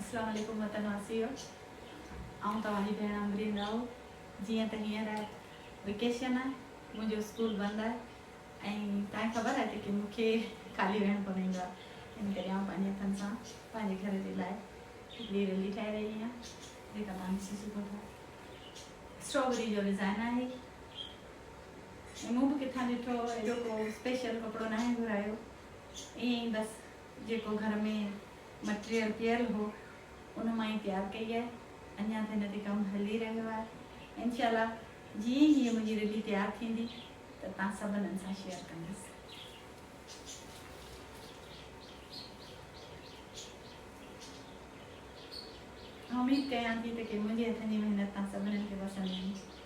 अस्सलाम वालेकुम वतनवासियो आऊं तव्हांजी भेण अमरीन राव। जीअं त हींअर वेकेशन आहे, मुंहिंजो स्कूल बंदि आहे ऐं तव्हांखे ख़बर आहे त की मूंखे ख़ाली वेहणु पवंदो आहे। इन करे आउं पंहिंजे हथनि सां पंहिंजे घर जे लाइ हिकिड़ी रैली ठाहे रही आहियां जेका तव्हां ॾिसी सघो था। स्ट्रॉबेरी जो डिज़ाइन आहे ऐं मूं बि किथां ॾिठो एॾो को स्पेशल कपिड़ो न आहे घुरायो, ईअं ई बसि जेको घर में मटेरियल पियल हो उन मां ई तयारु कई आहे। अञा त हिन ते कमु हली रहियो आहे। इंशाल्लाह जीअं ई हीअ मुंहिंजी रैली तयारु थींदी त तव्हां सभिनीनि सां शेयर कंदसि। उम्मीद कयां थी त की मुंहिंजे हथनि जी महिनत तव्हां सभिनीनि खे पसंदि ईंदी।